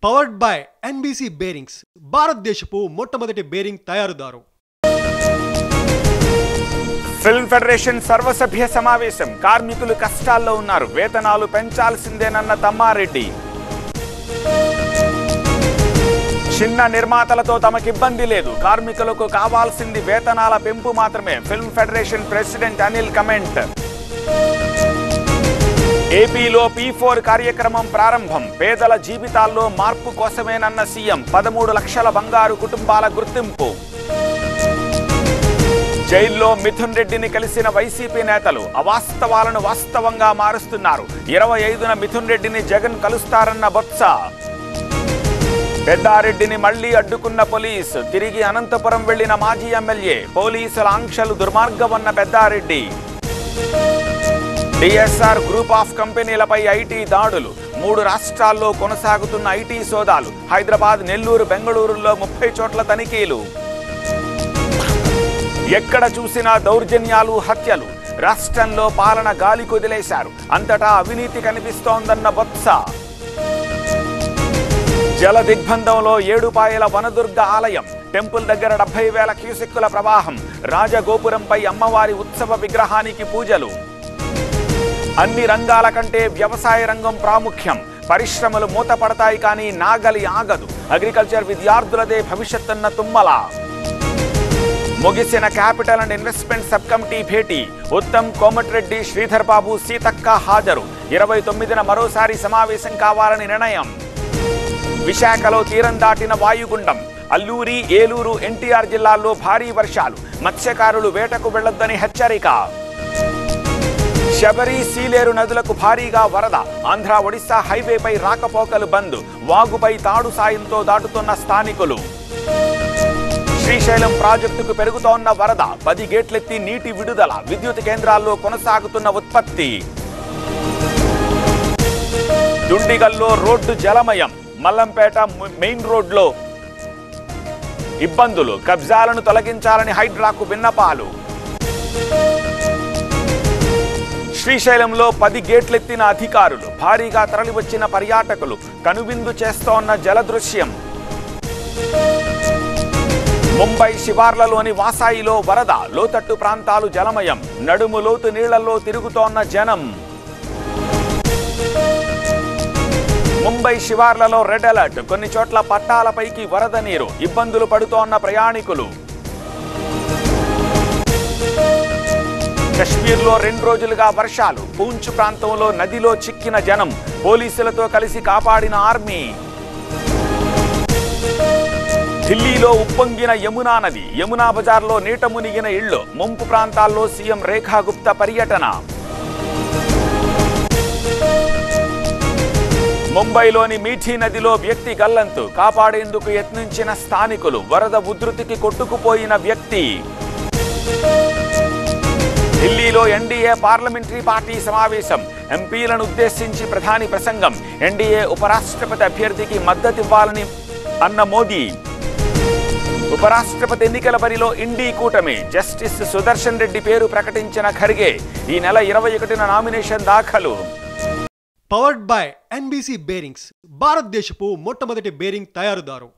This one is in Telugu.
పవర్డ్ బై ఎన్బీసీ బేరింగ్స్ భారతదేశపు మొట్టమొదటి బేరింగ్ తయారుదారు. ఫిల్మ్ ఫెడరేషన్ సర్వసభ్య సమావేశం. కార్మికులు కష్టాల్లో ఉన్నారు, వేతనాలు పెంచాల్సిందేనన్న తమ్మారెడ్డి. చిన్న నిర్మాతలతో తమకిబ్బంది లేదు, కార్మికులకు కావాల్సింది వేతనాల పెంపు మాత్రమే. Film federation president Anil comment. ఏపీలో P4 కార్యక్రమం ప్రారంభం. పేదల జీవితాల్లో మార్పు కోసమేనన్న సీఎం. 13 లక్షల బంగారు కుటుంబాల గుర్తింపు. జైల్లో మిథున్ రెడ్డిని కలిసిన వైసీపీ నేతలు అవాస్తవాలను వాస్తవంగా మారుస్తున్నారు. 25న మిథున్ రెడ్డిని జగన్ కలుస్తారన్న బొత్స. పెద్దారెడ్డిని మళ్లీ అడ్డుకున్న పోలీసు. తిరిగి అనంతపురం వెళ్లిన మాజీ ఎమ్మెల్యే. పోలీసుల ఆంక్షలు దుర్మార్గమన్న పెద్దారెడ్డి. డిఎస్ఆర్ గ్రూప్ ఆఫ్ కంపెనీలపై ఐటీ దాడులు. 3 రాష్ట్రాల్లో కొనసాగుతున్న ఐటీ సోదాలు. హైదరాబాద్, నెల్లూరు, బెంగళూరులో 30 చోట్ల తనిఖీలు. ఎక్కడ చూసినా దౌర్జన్యాలు, హత్యలు. రాష్ట్రంలో పాలన గాలి కొదిలేశారు. అంతటా అవినీతి కనిపిస్తోందన్న బొత్స. జల దిగ్బంధంలో ఏడుపాయల వనదుర్గ ఆలయం. టెంపుల్ దగ్గర 70,000 క్యూసెక్కుల ప్రవాహం. రాజగోపురంపై అమ్మవారి ఉత్సవ విగ్రహానికి పూజలు. అన్ని రంగాల కంటే వ్యవసాయ రంగం ప్రాముఖ్యం. పరిశ్రమలు మూతపడతాయి కానీ నాగలి ఆగదు. అగ్రికల్చర్ విద్యార్థులదే భవిష్యత్తన్న తుమ్మల. ముగిసిన capital and investment sub committee భేటీ. ఉత్తమ్, కోమటిరెడ్డి, శ్రీధర్ బాబు, సీతక్క హాజరు. 29న మరోసారి సమావేశం కావాలని నిర్ణయం. విశాఖలో తీరం దాటిన వాయుగుండం. అల్లూరి, ఏలూరు, ఎన్టీఆర్ జిల్లాల్లో భారీ వర్షాలు. మత్స్యకారులు వేటకు వెళ్లొద్దని హెచ్చరిక. శబరి, సీలేరు నదులకు భారీగా వరద. ఆంధ్ర, ఒడిశా హైవేపై రాకపోకలు బంద్. వాగుపై తాడు సాయంతో దాటుతున్న స్థానికులు. శ్రీశైలం ప్రాజెక్టుకు పెరుగుతోన్న వరద. 10 గేట్లెత్తి నీటి విడుదల. విద్యుత్ కేంద్రాల్లో కొనసాగుతున్న ఉత్పత్తి. దుండిగల్లో రోడ్డు జలమయం. మల్లంపేట మెయిన్ రోడ్లో ఇబ్బందులు. కబ్జాలను తొలగించాలని హైడ్రాకు విన్నపాలు. శ్రీశైలంలో 10 గేట్లెత్తిన అధికారులు. భారీగా తరలివచ్చిన పర్యాటకులు. కనువిందు చేస్తోన్న జలదృశ్యం. ముంబై శివార్లలోని వాసాయిలో వరద. లోతట్టు ప్రాంతాలు జలమయం. నడుము లోతు నీళ్లలో తిరుగుతోన్న జనం. ముంబై శివార్లలో రెడ్ అలర్ట్. కొన్ని చోట్ల పట్టాలపైకి వరద నీరు. ఇబ్బందులు పడుతోన్న ప్రయాణికులు. కశ్మీర్లో 2 రోజులుగా వర్షాలు. పూంచ్ ప్రాంతంలో నదిలో చిక్కిన జనం. పోలీసులతో కలిసి కాపాడిన ఆర్మీ. ఢిల్లీలో ఉప్పొంగిన యమునా నది. యమునా బజార్లో నీట మునిగిన ఇళ్లు. ముంపు ప్రాంతాల్లో సీఎం రేఖా గుప్తా పర్యటన. ముంబైలోని మీఠీ నదిలో వ్యక్తి గల్లంతు. కాపాడేందుకు యత్నించిన స్థానికులు. వరద ఉధృతికి కొట్టుకుపోయిన వ్యక్తి. ఢిల్లీలో ఎన్డీఏ పార్లమెంటరీ పార్టీ సమావేశం. ఎంపీలను ఉద్దేశించి ప్రధాని ప్రసంగం. ఎన్డీఏ ఉపరాష్ట్రపతి అభ్యర్థికి మద్దతివ్వాలని అన్న మోదీ. ఉపరాష్ట్రపతి ఎన్నికల బరిలో ఇండీ కూటమి. జస్టిస్ సుదర్శన్ రెడ్డి పేరు ప్రకటించిన ఖర్గే. ఈ నెల 21న నామినేషన్ దాఖలు. పవర్డ్ బై ఎన్బీసీ బేరింగ్స్ భారతదేశపు మొట్టమొదటి బేరింగ్ తయారుదారు.